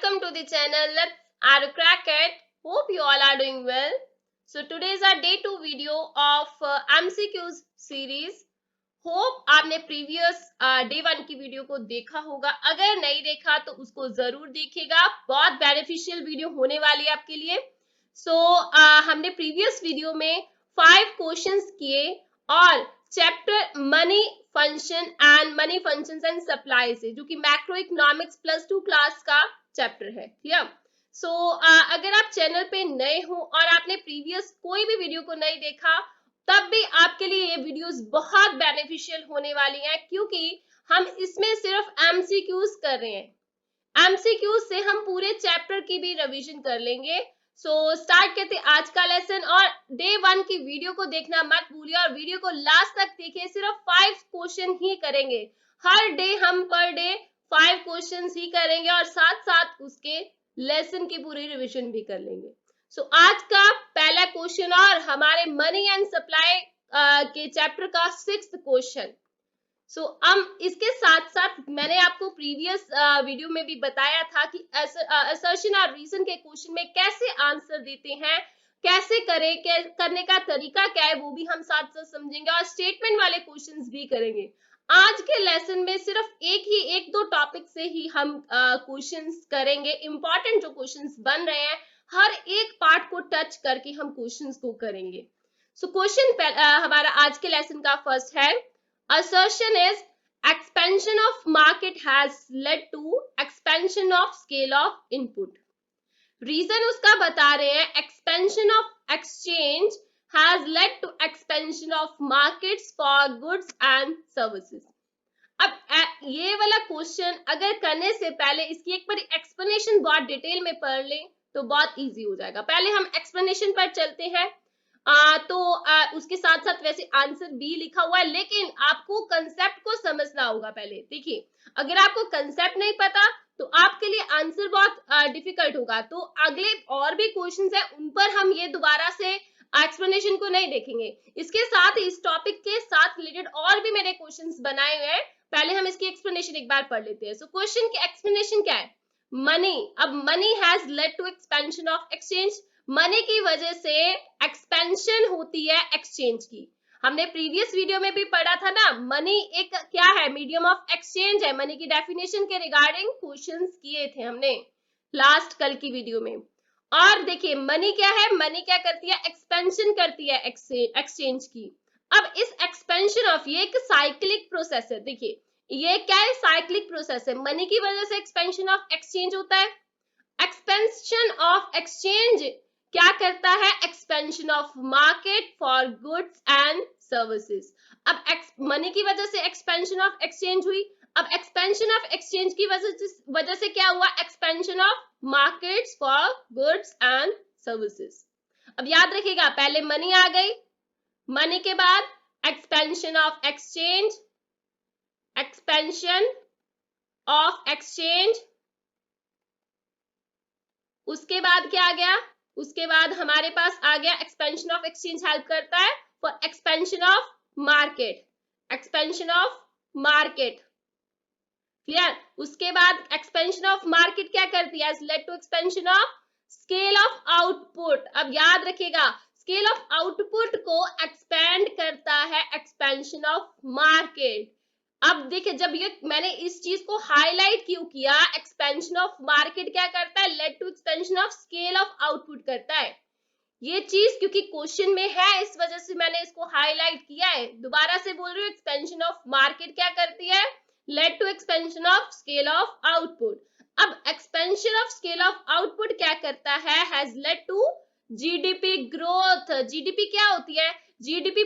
welcome to the channel. Let's add a crack it. Hope you all are doing well. So today is our day 2 video of MCQs series. Hope आपने previous day 1 की video को देखा होगा. अगर नहीं देखा तो उसको जरूर देखिएगा. बहुत बेनिफिशियल वीडियो होने वाली है आपके लिए. सो हमने प्रीवियस वीडियो में 5 क्वेश्चंस किए और chapter money function and money functions and supply से, जो कि मैक्रो इकोनॉमिक्स प्लस 2 क्लास का चैप्टर है. क्लियर? सो अगर आप चैनल पे नए हो और आपने प्रीवियस कोई भी वीडियो को नहीं देखा, तब भी आपके लिए ये वीडियोस बहुत बेनिफिशियल होने वाली हैं, क्योंकि हम इसमें सिर्फ एमसीक्यूज कर रहे हैं. एमसीक्यूज से हम पूरे चैप्टर की भी रिवीजन कर लेंगे. सो स्टार्ट करते आज का लेसन. और डे 1 की वीडियो को देखना मत भूलिए और वीडियो को लास्ट तक देखिए. सिर्फ 5 क्वेश्चन ही करेंगे. हर डे हम पर डे 5 क्वेश्चन ही करेंगे और साथ साथ उसके लेसन की पूरी रिवीजन भी कर लेंगे. सो आज का पहला क्वेश्चन और हमारे मनी एंड सप्लाई के चैप्टर का 6th क्वेश्चन. सो हम इसके साथ साथ मैंने आपको प्रीवियस वीडियो में भी बताया था कि असर्शन और रीजन के क्वेश्चन में कैसे आंसर देते हैं, कैसे करें, करने का तरीका क्या है, वो भी हम साथ साथ समझेंगे और स्टेटमेंट वाले क्वेश्चंस भी करेंगे. आज के लेसन में सिर्फ एक दो टॉपिक से ही हम क्वेश्चंस करेंगे. इंपॉर्टेंट जो क्वेश्चंस बन रहे हैं हर एक पार्ट को टच करके हम क्वेश्चंस को करेंगे. सो क्वेश्चन हमारा आज के लेसन का फर्स्ट है, assertion is expansion of market has led to expansion of scale of input. Reason उसका बता रहे हैं, expansion of exchange has led to expansion of markets for goods and services. अब ये वाला क्वेश्चन अगर करने से पहले इसकी एक बार एक्सप्लेनेशन बहुत डिटेल में पढ़ लें तो बहुत इजी हो जाएगा. पहले हम एक्सप्लेनेशन पर चलते हैं. उसके साथ साथ वैसे आंसर भी लिखा हुआ है, लेकिन आपको कंसेप्ट को समझना होगा. पहले देखिए, अगर आपको कंसेप्ट नहीं पता तो आपके लिए आंसर बहुत डिफिकल्ट होगा. तो अगले और भी क्वेश्चंस हैं, उन पर हम ये दोबारा से एक्सप्लेनेशन को नहीं देखेंगे. इसके साथ इस टॉपिक के साथ रिलेटेड और भी मैंने क्वेश्चंस बनाए हुए हैं. पहले हम इसकी एक्सप्लेनेशन एक बार पढ़ लेते हैं. सो क्वेश्चन की एक्सप्लेनेशन क्या है? मनी. अब money has led to expansion of exchange. Money की वजह से एक्सपेंशन होती है एक्सचेंज की. हमने प्रीवियस वीडियो में भी पढ़ा था ना, मनी एक क्या है? मीडियम ऑफ एक्सचेंज है. मनी की डेफिनेशन के रिगार्डिंग क्वेश्चंस किए थे हमने लास्ट कल की वीडियो में. और देखिए मनी क्या है? मनी क्या करती है? एक्सपेंशन करती है एक्सचेंज की. अब इस एक्सपेंशन ऑफ, ये एक साइक्लिक प्रोसेस है. देखिए ये क्या है? साइक्लिक प्रोसेस है. मनी की वजह से एक्सपेंशन ऑफ एक्सचेंज होता है. एक्सपेंशन ऑफ एक्सचेंज क्या करता है? Expansion of market for goods and services. अब मनी की वजह से एक्सपेंशन ऑफ एक्सचेंज हुई. अब एक्सपेंशन ऑफ एक्सचेंज की वजह से क्या हुआ? Expansion of markets for goods and services. अब याद रखिएगा, पहले मनी आ गई, मनी के बाद expansion of exchange, expansion of exchange, उसके बाद क्या आ गया? उसके बाद हमारे पास आ गया एक्सपेंशन ऑफ एक्सचेंज हेल्प करता है for expansion of market. Expansion of market clear. उसके बाद एक्सपेंशन ऑफ मार्केट क्या करती है? Led to expansion of scale of output. अब याद रखिएगा, स्केल ऑफ आउटपुट को एक्सपेंड करता है एक्सपेंशन ऑफ मार्केट. अब देखिए, जब ये मैंने इस चीज को हाईलाइट क्यों किया, एक्सपेंशन ऑफ मार्केट क्या करता है? Led to expansion of scale of output करता है. ये चीज क्योंकि क्वेश्चन में है, इस वजह से मैंने इसको हाईलाइट किया है. दोबारा से बोल रही हूँ, एक्सपेंशन ऑफ मार्केट क्या करती है? Led to expansion of scale of output. अब expansion of scale of output क्या करता है? Has led to GDP growth. GDP क्या होती है? जीडीपी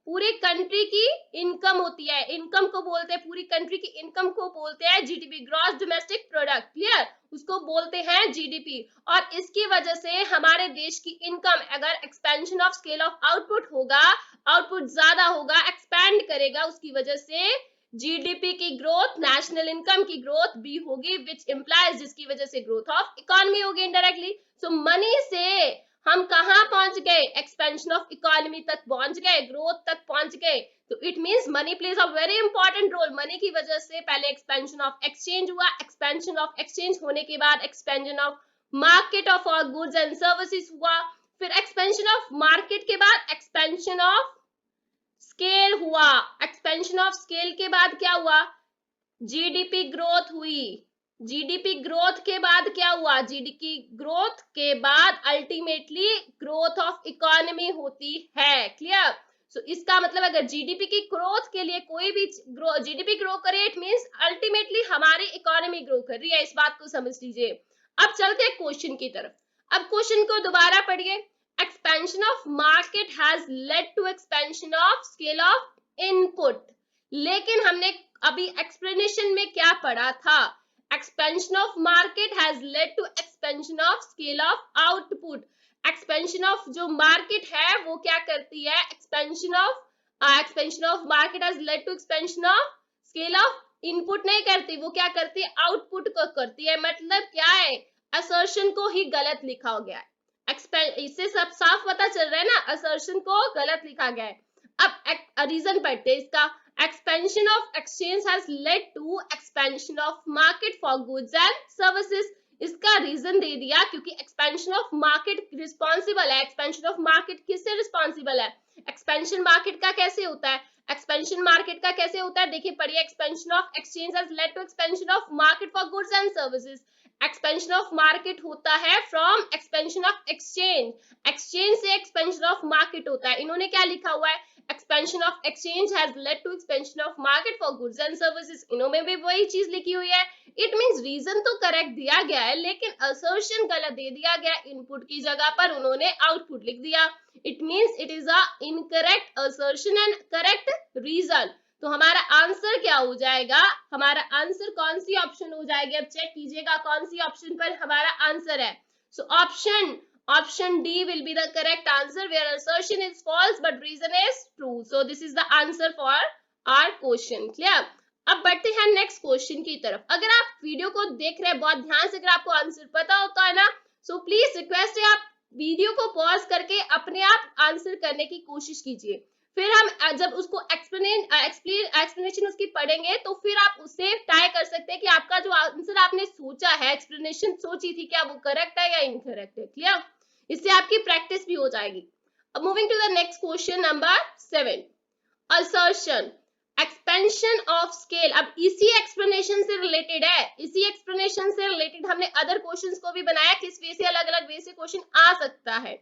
पूरे कंट्री की इनकम होती है. इनकम को बोलते हैं, पूरी कंट्री की इनकम को बोलते हैं GDP, gross domestic product. Clear? उसको बोलते हैं जीडीपी. और इसकी वजह से हमारे देश की इनकम, अगर expansion of scale of output होगा, आउटपुट ज्यादा होगा, एक्सपैंड करेगा, उसकी वजह से जीडीपी की ग्रोथ, नेशनल इनकम की ग्रोथ भी होगी, विच इंप्लाइज, जिसकी वजह से ग्रोथ ऑफ इकोनॉमी होगी इनडायरेक्टली. सो मनी से हम कहाँ पहुंच गए, एक्सपेंशन ऑफ इकोनॉमी तक पहुंच गए, ग्रोथ तक पहुंच गए। तो it means money plays a very important role. Money की वजह से पहले एक्सपेंशन ऑफ एक्सचेंज हुआ, एक्सपेंशन ऑफ एक्सचेंज होने के बाद expansion of market of our goods and services हुआ, फिर एक्सपेंशन ऑफ मार्केट के बाद एक्सपेंशन ऑफ स्केल हुआ, एक्सपेंशन ऑफ स्केल के बाद क्या हुआ, जीडीपी ग्रोथ हुई, जीडीपी ग्रोथ के बाद क्या हुआ, जीडीपी ग्रोथ के बाद अल्टीमेटली ग्रोथ ऑफ इकोनॉमी होती है। क्लियर? सो इसका मतलब अगर जीडीपी की ग्रोथ के लिए कोई भी जीडीपी ग्रो करे, इट मींस अल्टीमेटली हमारी इकोनॉमी ग्रो कर रही है। इस बात को समझ लीजिए। अब चलते हैं क्वेश्चन की तरफ। अब क्वेश्चन को दोबारा पढ़िए। Expansion of market has led to expansion of scale of input. लेकिन हमने अभी एक्सप्लेनेशन में क्या पढ़ा था, expansion of market has led to expansion of scale of output. Expansion of जो मार्केट है वो क्या करती है, expansion of market has led to expansion of scale of input नहीं करती, वो क्या करती है, आउटपुट को करती है। मतलब क्या है, असर्शन को ही गलत लिखा हो गया है। इससे सब साफ पता चल रहा है ना, असर्शन को गलत लिखा गया है। अब रीजन पढ़ते हैं इसका। Expansion of exchange has led to expansion of market for goods and services। इसका रीजन दे दिया क्योंकि एक्सपेंशन ऑफ मार्केट रिस्पॉन्सिबल है। एक्सपेंशन ऑफ मार्केट किससे रिस्पॉन्सिबल है, एक्सपेंशन मार्केट का कैसे होता है, एक्सपेंशन मार्केट का कैसे होता है, देखिए पढ़िए। Expansion of exchange has led to expansion of market for goods and services. Expansion of market होता है from expansion of exchange, exchange से एक्सपेंशन ऑफ मार्केट होता है। इन्होंने क्या लिखा हुआ है, expansion of exchange has led to expansion of market for goods and services. इन्होंने भी वही चीज लिखी हुई है। इट मींस रीजन तो करेक्ट दिया गया है लेकिन असर्शन गलत दे दिया गया। इनपुट की जगह पर उन्होंने आउटपुट लिख दिया। It means it is a incorrect assertion and correct reason. तो हमारा आंसर क्या हो जाएगा, हमारा आंसर कौन सी ऑप्शन हो जाएगी, अब चेक कीजिएगा कौन सी ऑप्शन पर हमारा आंसर है। सो option D will be the correct answer where assertion is false but reason is true. So this is the answer for our question. Clear? अब बढ़ते हैं नेक्स्ट क्वेश्चन की तरफ। अगर आप वीडियो को देख रहे हैं बहुत ध्यान से, अगर आपको आंसर पता होता है ना, सो प्लीज रिक्वेस्ट है आप वीडियो को पॉज करके अपने आप आंसर करने की कोशिश कीजिए। फिर हम जब उसको एक्सप्लेनेशन उसकी पढ़ेंगे तो फिर आप उससे ट्राई कर सकते हैं कि आपका जो आंसर आपने सोचा है, एक्सप्लेनेशन सोची थी, क्या वो करेक्ट है या इनकरेक्ट है। क्लियर? इससे आपकी प्रैक्टिस भी हो जाएगी। अब moving to the next question number 7, assertion expansion of scale. अब इसी एक्सप्लेनेशन से रिलेटेड है, इसी एक्सप्लेनेशन से रिलेटेड हमने अदर क्वेश्चंस को भी बनाया, किस वे से अलग अलग वे से क्वेश्चन आ सकता है।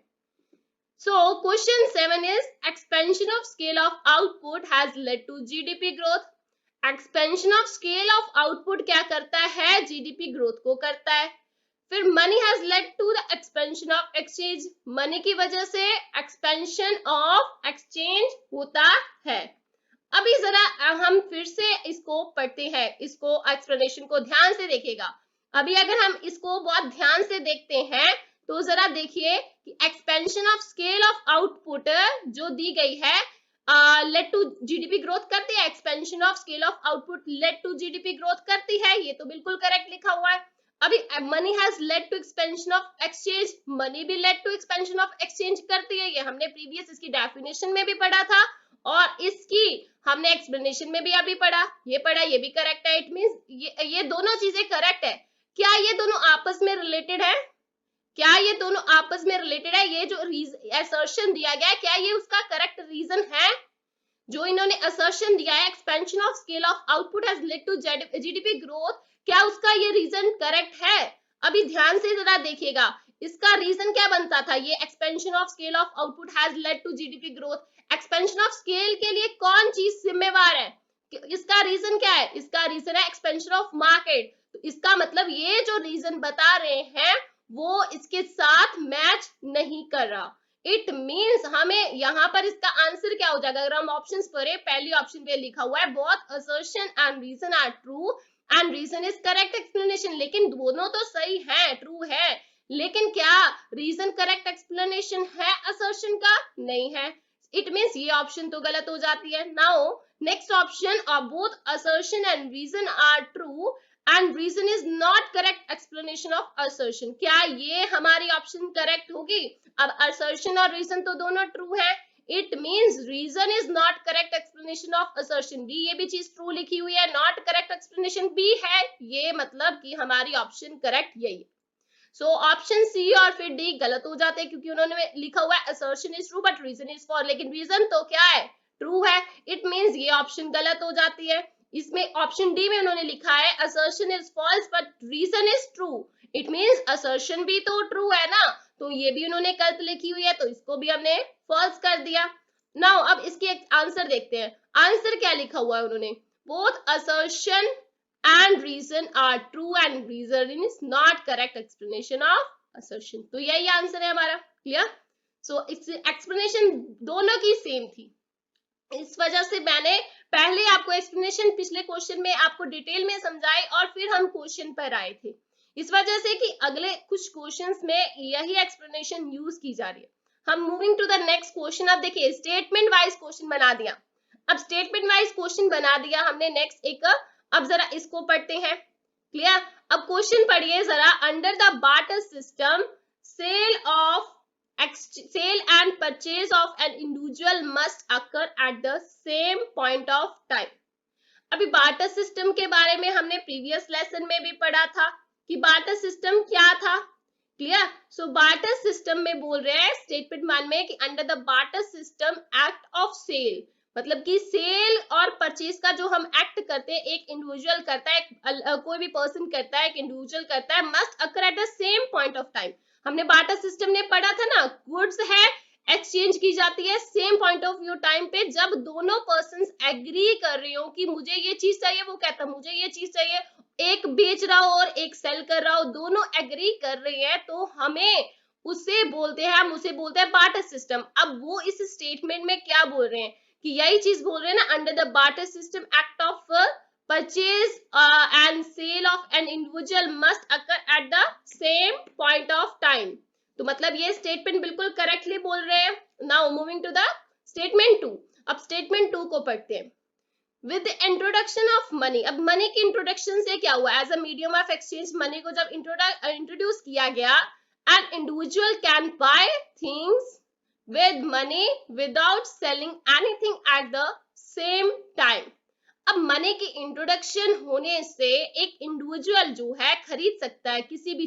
So question 7 is expansion of scale of output has led to GDP growth। expansion of scale of output क्या करता है, GDP growth को करता है। फिर money has led to the expansion of exchange। money की वजह से expansion of exchange होता है। अभी जरा हम फिर से इसको पढ़ते हैं, इसको एक्सप्लेनेशन को ध्यान से देखिएगा। अभी अगर हम इसको बहुत ध्यान से देखते हैं तो जरा देखिए कि expansion of scale of output जो दी गई है, लेड टू जीडीपी ग्रोथ करती है। Expansion of scale of output led to GDP growth करती है, ये तो बिल्कुल करेक्ट लिखा हुआ है। अभी money has led to expansion of exchange, money भी led to expansion of exchange करती है, ये हमने प्रीवियस इसकी डेफिनेशन में भी पढ़ा था और इसकी हमने एक्सप्लेनेशन में भी अभी पढ़ा, ये भी करेक्ट है। इट मींस ये दोनों चीजें करेक्ट है। क्या ये दोनों आपस में रिलेटेड है, क्या ये दोनों आपस में रिलेटेड है, ये जो असर्शन दिया गया है क्या ये उसका करेक्ट रीजन है, जो इन्होंने असर्शन दिया है expansion of scale of output has led to GDP growth, क्या उसका ये रीजन करेक्ट है। अभी ध्यान से जरा देखिएगा, इसका रीजन क्या बनता था, ये expansion of scale of output has led to GDP growth. Expansion of scale के लिए कौन चीज जिम्मेवार है, इसका रीजन क्या है, इसका रीजन है एक्सपेंशन ऑफ मार्केट। तो इसका मतलब ये जो रीजन बता रहे हैं वो इसके साथ मैच नहीं कर रहा। इट मींस हमें यहाँ पर इसका आंसर क्या हो जाएगा, अगर हम ऑप्शंस पढ़े, पहली ऑप्शन पे लिखा हुआ है both assertion and reason are true and reason is correct explanation. लेकिन दोनों तो सही है, ट्रू है, लेकिन क्या रीजन करेक्ट एक्सप्लेनेशन है असर्शन का, नहीं है। इट मींस ये ऑप्शन तो गलत हो जाती है। Now next option, both assertion and reason are true and reason is not correct explanation of assertion. क्या ये हमारी ऑप्शन करेक्ट होगी? अब असर्शन और रीजन तो दोनों ट्रू है, it means reason is not correct explanation of assertion B. ये भी चीज ट्रू लिखी हुई है, नॉट करेक्ट एक्सप्लेनेशन बी है, ये मतलब कि हमारी ऑप्शन करेक्ट यही है। सो ऑप्शन सी और फिर डी गलत हो जाते हैं, क्योंकि उन्होंने लिखा हुआ है assertion is true but reason is false, लेकिन रीजन तो क्या है? ट्रू है। इट मींस ये ऑप्शन गलत हो जाती है। इसमें ऑप्शन डी में उन्होंने लिखा है assertion is false but reason is true, it means assertion भी तो ट्रू है ना, तो ये भी उन्होंने गलत लिखी हुई है, तो इसको भी हमने फॉल्स कर दिया। नाउ अब इसके आंसर देखते हैं। आंसर क्या लिखा हुआ है उन्होंने? Both assertion and reason are true and reason is not correct explanation of assertion। तो यही आंसर है हमारा। क्लियर? सो एक्सप्लेनेशन दोनों की सेम थी, इस वजह से मैंने पहले आपको एक्सप्लेनेशन पिछले क्वेश्चन में आपको डिटेल में समझाई और फिर हम क्वेश्चन पर आए थे, इस वजह से कि अगले कुछ क्वेश्चंस में यही एक्सप्लेनेशन यूज की जा रही है। हम moving to the next question. अब देखिए स्टेटमेंट वाइज क्वेश्चन बना दिया, अब स्टेटमेंट वाइज क्वेश्चन बना दिया हमने। नेक्स्ट एक, अब जरा इसको पढ़ते हैं। क्लियर? अब क्वेश्चन पढ़िए जरा। Under the barter system sale and purchase of an individual must occur at the same point of time। अभी बार्टर सिस्टम के बारे में हमने प्रीवियस लेसन में भी पढ़ा था कि बार्टर सिस्टम क्या था। क्लियर? सो बार्टर सिस्टम में बोल रहे हैं स्टेटमेंट 1 में कि under the barter system act of sale, मतलब कि सेल और परचेज का जो हम एक्ट करते हैं, एक इंडिविजुअल करता है, कोई भी पर्सन करता है, एक इंडिविजुअल करता है, must occur at the same point of time. हमने बार्टर सिस्टम में पढ़ा था ना, गुड्स है एक्सचेंज की जाती है same point of view time पे, जब दोनों पर्संस एग्री कर रहे हो कि मुझे ये चीज चाहिए, वो कहता मुझे ये चीज चाहिए, एक बेच रहा हो और एक सेल कर रहा हो, दोनों एग्री कर रहे हैं, तो हमें उसे बोलते हैं, हम उसे बोलते हैं बार्टर सिस्टम। अब वो इस स्टेटमेंट में क्या बोल रहे हैं कि यही चीज बोल रहे हैं ना, under the barter system act of purchase and sale of an individual must occur at the same point of time। तो मतलब ये स्टेटमेंट बिल्कुल करेक्टली बोल रहे हैं। Now moving to the statement 2। अब स्टेटमेंट 2 को पढ़ते हैं। विद इंट्रोडक्शन ऑफ मनी, अब मनी की इंट्रोडक्शन से क्या हुआ? As a medium of exchange money को जब इंट्रोड्यूस किया गया, an individual can buy things with money without selling anything at the same time. अब मनी की इंट्रोडक्शन होने से एक इंडिविजुअल जो है खरीद सकता है किसी भी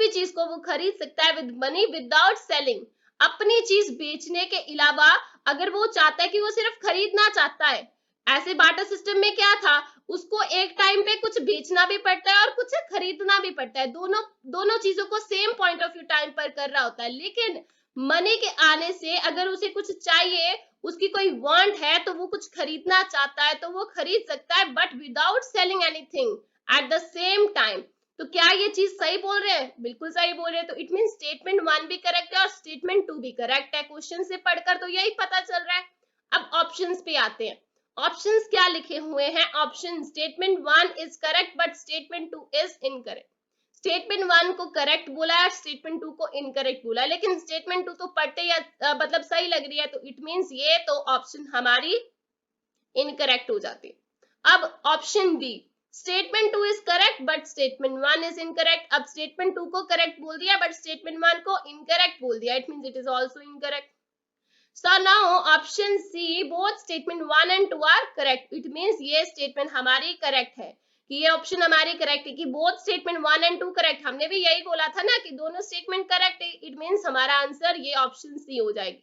चीज को वो खरीद सकता है विद मनी विदाउट सेलिंग। अपनी चीज बेचने के अलावा अगर वो चाहता है कि वो सिर्फ खरीदना चाहता है, ऐसे बार्टर सिस्टम में क्या था, उसको एक टाइम पे कुछ बेचना भी पड़ता है और कुछ खरीदना भी पड़ता है, दोनों चीजों को same point of view time पर कर रहा होता है। लेकिन मनी के आने से अगर उसे कुछ चाहिए, उसकी कोई वांट है, तो वो कुछ खरीदना चाहता है तो वो खरीद सकता है, but without selling anything at the same time. तो क्या ये चीज सही बोल रहे हैं? बिल्कुल सही बोल रहे हैं। तो इट मीन स्टेटमेंट 1 भी करेक्ट है और स्टेटमेंट 2 भी करेक्ट है। क्वेश्चन से पढ़कर तो यही पता चल रहा है। अब ऑप्शंस पे आते हैं। ऑप्शंस क्या लिखे हुए हैं? Option statement 1 is correct but statement 2 is incorrect. Statement 1 को करेक्ट बोला है, स्टेटमेंट 2 को इनकरेक्ट बोला है, लेकिन स्टेटमेंट 2 तो पढ़ते या मतलब सही लग रही है, तो इट मींस ये तो ऑप्शन हमारी इनकरेक्ट हो जाती है। अब option B, statement 2 is correct but statement 1 is incorrect. अब स्टेटमेंट 2 को करेक्ट बोल दिया बट स्टेटमेंट 1 को इनकरेक्ट बोल दिया, it means it is also incorrect. So now option C, both statement 1 and 2 are correct। It means ये statement हमारी correct है, कि ये option हमारी correct है कि both statement 1 and 2 correct। हमने भी यही बोला था ना कि दोनों statement correct है, it means हमारा आंसर ये option C हो जाएगी।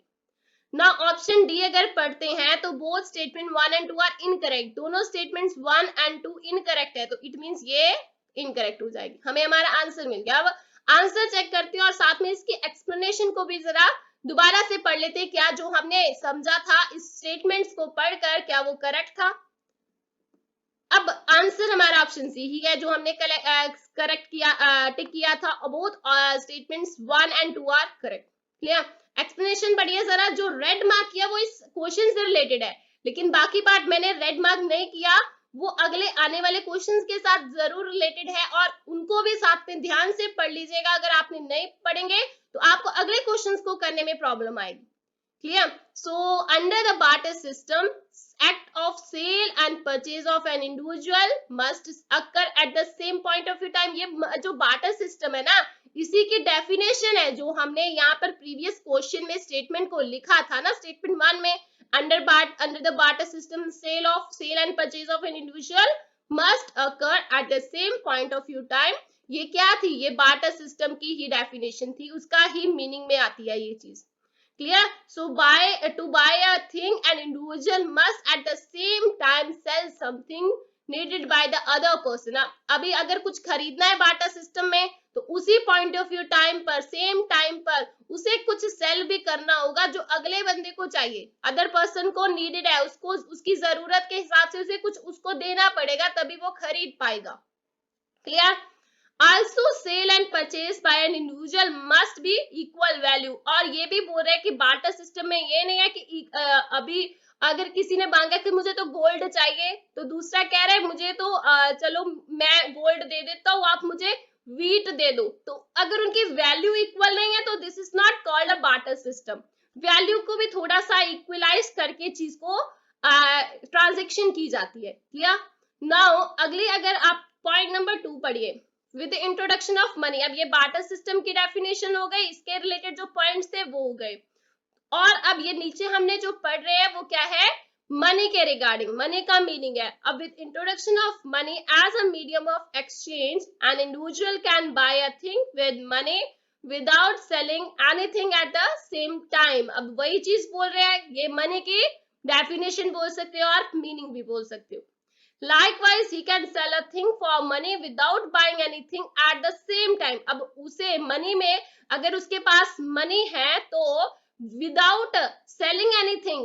Now option D अगर पढ़ते हैं तो both statement 1 and 2 are incorrect। दोनों statements 1 and 2 incorrect है, तो it means ये incorrect हो जाएगी। हमें हमारा आंसर मिल गया। अब आंसर चेक करते हैं और साथ में इसकी एक्सप्लेनेशन को भी जरा दोबारा से पढ़ लेते, क्या जो हमने समझा था इस स्टेटमेंट्स को पढ़कर क्या वो करेक्ट था। अब आंसर हमारा ऑप्शन सी ही है जो हमने करेक्ट किया, टिक किया था। Both statements 1 and 2 are correct. Clear? Explanation पढ़िए जरा। जो रेड मार्क किया वो इस क्वेश्चन से रिलेटेड है, लेकिन बाकी पार्ट मैंने रेड मार्क नहीं किया, वो अगले आने वाले क्वेश्चंस के साथ जरूर रिलेटेड है और उनको भी साथ में ध्यान से पढ़ लीजिएगा। अगर आपने नहीं पढ़ेंगे तो आपको अगले क्वेश्चंस को करने में प्रॉब्लम आएगी। Clear? So under the barter system, act of sale and purchase of an individual must occur at the same point of time। ये जो बार्टर सिस्टम है ना, इसी की डेफिनेशन है जो हमने यहाँ पर प्रीवियस क्वेश्चन में स्टेटमेंट को लिखा था ना, स्टेटमेंट 1 में, under the barter system sale and purchase of an individual must occur at the same point of time। ये क्या थी, ये बार्टर सिस्टम की ही डेफिनेशन थी, उसका ही मीनिंग में आती है ये चीज। Clear? So to buy a thing, an individual must at the same time sell something needed by the other person। अभी अगर कुछ खरीदना है बार्टर सिस्टम में, तो उसी पॉइंट ऑफ व्यू टाइम पर, सेम टाइम पर उसे कुछ सेल भी करना होगा जो अगले बंदे को चाहिए, अदर पर्सन को नीडेड है, उसको उसकी जरूरत के हिसाब से उसे कुछ उसको देना पड़ेगा, तभी वो खरीद पाएगा। Clear? Also sale and purchase by an individual must be equal value। और ये भी बोल रहे हैं कि बार्टर सिस्टम में ये नहीं है कि अभी अगर किसी ने मांगा कि मुझे तो गोल्ड चाहिए, तो दूसरा कह रहा है मुझे तो चलो मैं गोल्ड दे देता हूँ, आप मुझे व्हीट दे दो, तो अगर उनकी वैल्यू इक्वल नहीं है तो this is not called a barter system. Value को भी थोड़ा सा इक्वलाइज करके चीज को ट्रांजेक्शन की जाती है। क्लियर? नाउ अगली अगर आप पॉइंट नंबर 2 पढ़िए, विद इंट्रोडक्शन ऑफ मनी। अब ये बार्टर सिस्टम की डेफिनेशन हो गई, इसके रिलेटेड जो पॉइंट्स थे वो हो गए, और अब ये नीचे हमने जो पढ़ रहे हैं वो क्या है, मनी के रिगार्डिंग, मनी का मीनिंग है। अब with introduction of money as a medium of exchange, an individual can buy a thing with money without selling anything at the same time. अब वही चीज बोल रहे हैं, ये मनी की डेफिनेशन बोल सकते हो और मीनिंग भी बोल सकते हो। Likewise, he can sell a thing for money without buying anything at the same time। अब उसे मनी में, अगर उसके पास मनी है तो without selling anything,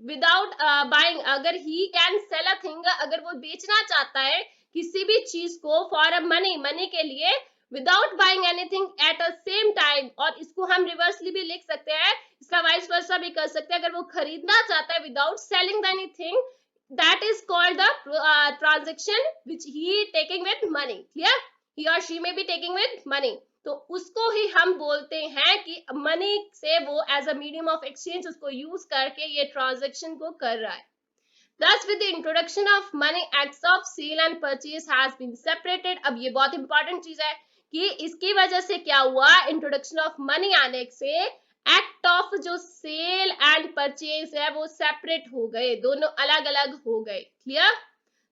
without buying, अगर he can sell a thing, अगर वो बेचना चाहता है किसी भी चीज को for a money के लिए, without buying anything at the same time, और इसको हम रिवर्सली भी लिख सकते हैं, इसका वाइस वर्सा भी कर सकते हैं, अगर वो खरीदना चाहता है without selling anything, that is called the transaction which he taking with money। clear? he or she may be taking with money, तो उसको ही हम बोलते हैं कि मनी से वो as a medium of exchange उसको यूज करके ये ट्रांजेक्शन को कर रहा है। Thus with the introduction of money, acts of sale and purchase has been separated। अब ये बहुत इंपॉर्टेंट चीज है कि इसकी वजह से क्या हुआ, इंट्रोडक्शन ऑफ मनी आने से एक्ट ऑफ जो सेल एंड परचेज है वो सेपरेट हो गए, दोनों अलग अलग हो गए। क्लियर?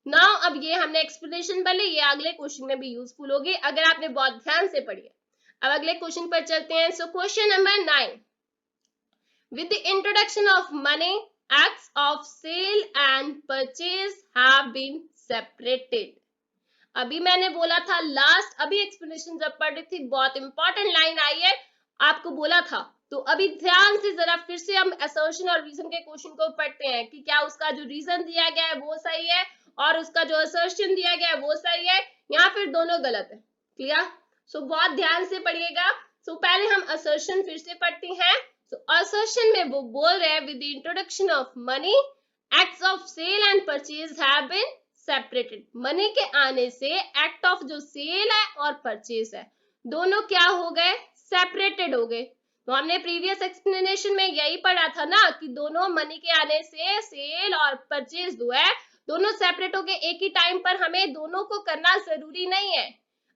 नाउ अब ये हमने एक्सप्लेनेशन पढ़ ली, ये अगले क्वेश्चन में भी यूजफुल होगी अगर आपने बहुत ध्यान से पढ़ी है। अब अगले क्वेश्चन पर चलते हैं। So question number 9, with the introduction of money, acts of sale and purchase have been separated। अभी मैंने बोला था लास्ट, अभी एक्सप्लेनेशन जब पढ़ रही थी बहुत इंपॉर्टेंट लाइन आई है, आपको बोला था, तो अभी ध्यान से जरा फिर से हम असर्शन और रीजन के क्वेश्चन को पढ़ते हैं कि क्या उसका जो रीजन दिया गया है वो सही है और उसका जो असर्शन दिया गया है वो सही है या फिर दोनों गलत है। क्लियर? सो बहुत ध्यान से पढ़िएगा। सो पहले हम असर्शन फिर से पढ़ते हैं। सो असर्शन में वो बोल रहे हैं, with the introduction of money, acts of sale and purchase have been separated. Money के आने से एक्ट ऑफ जो सेल है और परचेज है दोनों क्या हो गए, सेपरेटेड हो गए। तो हमने प्रीवियस एक्सप्लेनेशन में यही पढ़ा था ना कि दोनों मनी के आने से सेल और परचेज जो है दोनों सेपरेट हो गए, एक ही टाइम पर हमें दोनों को करना जरूरी नहीं है।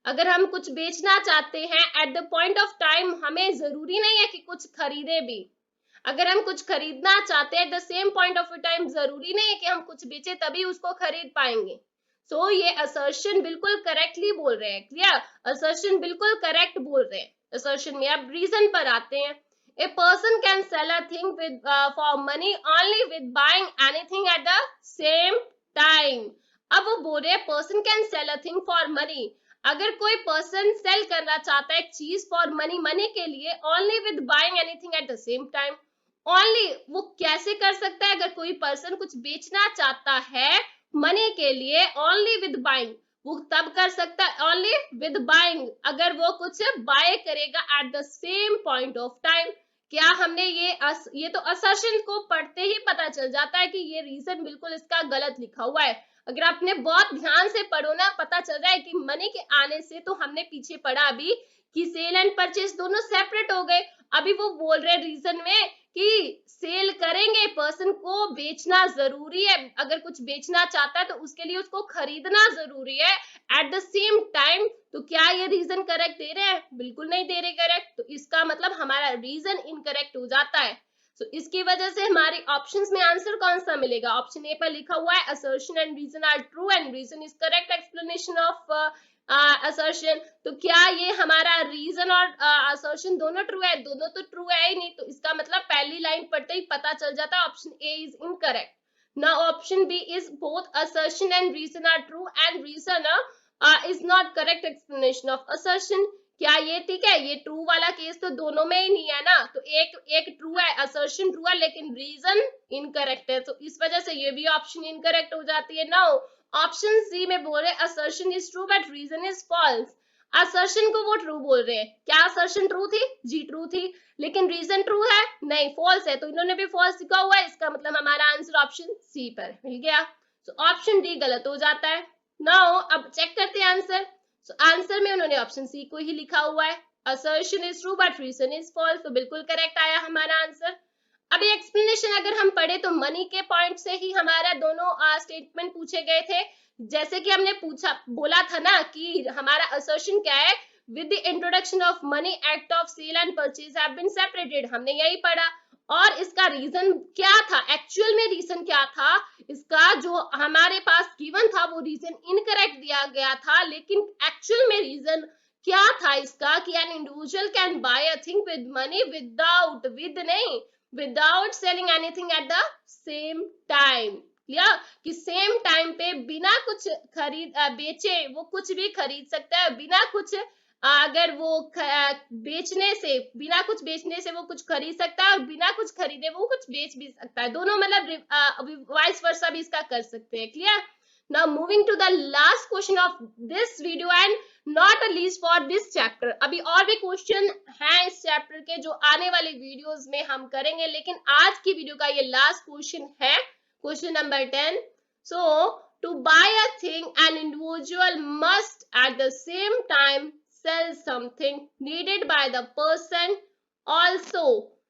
अगर हम कुछ बेचना चाहते हैं at the point of time, हमें जरूरी नहीं है कि कुछ खरीदे भी। अगर हम कुछ खरीदना चाहते हैं eight the same point of time, जरूरी नहीं है कि हम कुछ बेचे तभी उसको खरीद पाएंगे। सो ये असर्शन बिल्कुल करेक्टली बोल रहे हैं। क्लियर? असर्शन बिल्कुल करेक्ट बोल रहे हैं असर्शन में। अब रीजन पर आते हैं। A person can sell a thing with for money only with buying anything at the same time. अब वो बोल रहे हैं person can sell a thing for money, अगर कोई पर्सन सेल करना चाहता है एक चीज फॉर मनी, मनी के लिए, only with buying anything at the same time. Only वो कैसे कर सकता है, अगर कोई पर्सन कुछ बेचना चाहता है मनी के लिए ओनली विद बाइंग, वो तब कर सकता है ओनली विद बाइंग अगर वो कुछ बाय करेगा eight the same point of time. क्या हमने ये तो असर्शन को पढ़ते ही पता चल जाता है कि ये रीजन बिल्कुल इसका गलत लिखा हुआ है। अगर आपने बहुत ध्यान से पढ़ो ना, पता चल रहा है कि मनी के आने से, तो हमने पीछे पढ़ा अभी कि सेल एंड परचेज दोनों सेपरेट हो गए, अभी वो बोल रहे रीजन में कि सेल करेंगे, पर्सन को बेचना जरूरी है, अगर कुछ बेचना चाहता है तो उसके लिए उसको खरीदना जरूरी है एट द सेम टाइम। तो क्या ये रीजन करेक्ट दे रहे हैं? बिल्कुल नहीं दे रहे करेक्ट, तो इसका मतलब हमारा रीजन इनकरेक्ट हो जाता है। तो इसकी वजह से हमारे ऑप्शंस में आंसर कौन सा मिलेगा? ऑप्शन ए पर लिखा हुआ है assertion and reason are true and reason is correct explanation of assertion. तो क्या ये हमारा रीजन और असर्शन दोनों ट्रू है? दोनों तो ट्रू है ही नहीं, तो इसका मतलब पहली लाइन पढ़ते ही पता चल जाता है option A is incorrect. Now option B is both assertion and reason are true and reason is not correct explanation of assertion। क्या ये ठीक है? ये ट्रू वाला केस तो दोनों में ही नहीं है ना, तो एक ट्रू है, असर्शन ट्रू है, लेकिन रीजन इनकरेक्ट है, तो इस वजह से ये भी ऑप्शन इनकरेक्ट हो जाती है। नाउ ऑप्शन सी में बोल रहे assertion is true but reason is false. Assertion को वो ट्रू बोल रहे हैं, क्या असर्शन ट्रू थी? जी ट्रू थी, लेकिन रीजन ट्रू है? नहीं, फॉल्स है, तो इन्होंने भी फॉल्स लिखा हुआ है, इसका मतलब हमारा आंसर ऑप्शन सी पर मिल गया। तो ऑप्शन डी गलत हो जाता है। नाउ अब चेक करते हैं आंसर। सो आंसर में उन्होंने ऑप्शन सी को ही लिखा हुआ है, assertion is true but reason is false, तो बिल्कुल करेक्ट आया हमारा आंसर। अभी एक्सप्लेनेशन अगर हम पढ़े तो मनी के पॉइंट से ही हमारा दोनों स्टेटमेंट पूछे गए थे। जैसे कि हमने पूछा बोला था ना कि हमारा असर्शन क्या है, with the introduction of money act of sale and purchase have been separated, हमने यही पढ़ा। और इसका रीजन क्या था? एक्चुअल में रीजन क्या था इसका? जो हमारे पास गिवन था वो रीजन इनकरेक्ट दिया गया था, लेकिन एक्चुअल में रीजन क्या था इसका कि an individual can buy a thing with money without, with नहीं, without selling anything at the same time. या कि सेम टाइम पे बिना कुछ खरीद बेचे वो कुछ भी खरीद सकता है, बिना कुछ अगर वो बेचने से, बिना कुछ बेचने से वो कुछ खरीद सकता है, और बिना कुछ खरीदे वो कुछ बेच भी सकता है, दोनों मतलब वाइस वर्सा भी इसका कर सकते हैं। Clear? Now moving to the last question of this video and not least for this chapter. अभी और भी क्वेश्चन हैं इस चैप्टर के जो आने वाले वीडियोस में हम करेंगे, लेकिन आज की वीडियो का ये लास्ट क्वेश्चन है, question number 10। So to buy a thing an individual must at the same time sell something needed by the person also.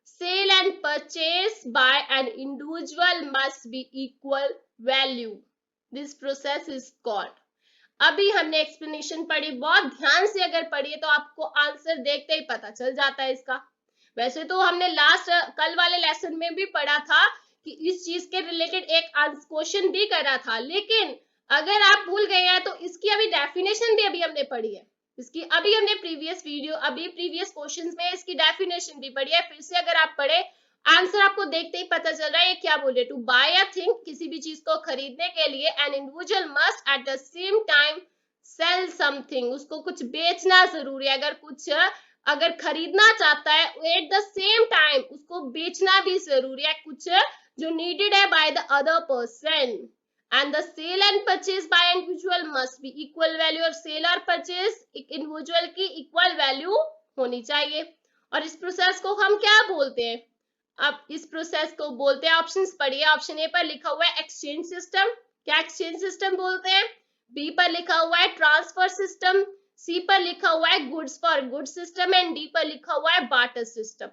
Sale and purchase by an individual must be equal value. This process is called। अभी हमने explanation पढ़ी, बहुत ध्यान से अगर पढ़िए तो आपको आंसर देखते ही पता चल जाता है इसका। वैसे तो हमने लास्ट कल वाले लेसन में भी पढ़ा था कि इस चीज के रिलेटेड एक क्वेश्चन भी करा था, लेकिन अगर आप भूल गए हैं तो इसकी अभी डेफिनेशन भी अभी हमने पढ़ी है, इसकी अभी हमने प्रीवियस क्वेश्चंस में इसकी डेफिनेशन भी पढ़ी है। फिर से अगर आप पढ़े, आंसर आपको देखते ही पता चल रहा है ये क्या बोले। टू बाय अ थिंग, किसी भी चीज को खरीदने के लिए, an individual must eight the same time sell something, उसको कुछ बेचना जरूरी है, अगर खरीदना चाहता है एट द सेम टाइम उसको बेचना भी जरूरी है, कुछ जो नीडेड है by the other person. And the sale and purchase by individual must be equal value, और सेल और परचेज इंडिविजुअल की इक्वल वैल्यू होनी चाहिए। और इस प्रोसेस को हम क्या बोलते हैं? अब इस प्रोसेस को बोलते हैं, ऑप्शंस पढ़िए। ऑप्शन ए पर लिखा हुआ है एक्सचेंज सिस्टम, क्या एक्सचेंज सिस्टम बोलते हैं? बी पर लिखा हुआ है ट्रांसफर सिस्टम, सी पर लिखा हुआ है goods for goods system, and D पर लिखा हुआ है बार्टर सिस्टम।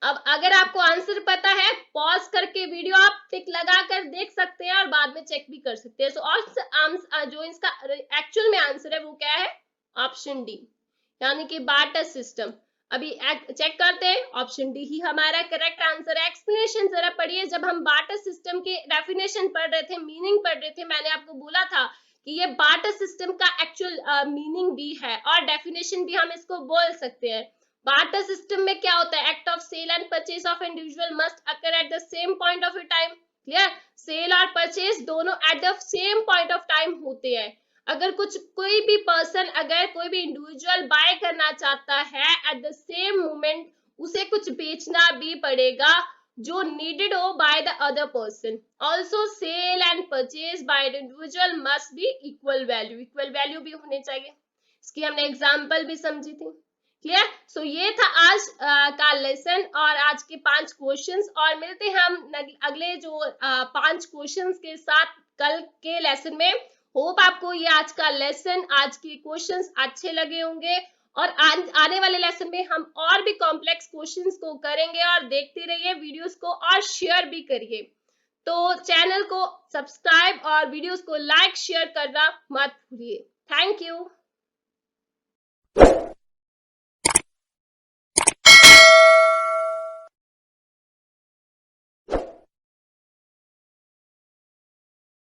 अब अगर आपको आंसर पता है, पॉज करके वीडियो आप टिक लगा कर देख सकते हैं और बाद में चेक भी कर सकते हैं। सो जो इसका एक्चुअल में आंसर है वो क्या है? ऑप्शन डी, यानी कि बार्टर सिस्टम। अभी चेक करते हैं, ऑप्शन डी ही हमारा करेक्ट आंसर है। एक्सप्लेनेशन जरा पढ़िए। जब हम बार्टर सिस्टम के डेफिनेशन पढ़ रहे थे, मीनिंग पढ़ रहे थे, मैंने आपको बोला था कि ये बार्टर सिस्टम का एक्चुअल मीनिंग भी है और डेफिनेशन भी हम इसको बोल सकते हैं। बार्टर सिस्टम में क्या होता है? Act of sale and purchase of individual must occur at the same point of time. Clear? Sale और परचेज दोनों at the same point of time होते हैं। अगर कोई भी पर्सन, अगर कोई भी इंडिविजुअल बाय करना चाहता है एट द सेम मोमेंट, उसे कुछ बेचना भी पड़ेगा जो नीडेड हो by the other person. Also sale and purchase by individual must be equal value, equal value भी होने चाहिए। इसकी हमने एग्जाम्पल भी समझी थी। क्लियर? सो ये था आज का लेसन और आज के 5 क्वेश्चंस, और मिलते हैं हम अगले जो 5 क्वेश्चंस के साथ कल के लेसन में। होप आपको ये आज का लेसन, आज के क्वेश्चंस अच्छे लगे होंगे और आने वाले लेसन में हम और भी कॉम्प्लेक्स क्वेश्चंस को करेंगे, और देखते रहिए वीडियोस को और शेयर भी करिए। तो चैनल को सब्सक्राइब और वीडियोस को लाइक शेयर करना मत भूलिए। Thank you.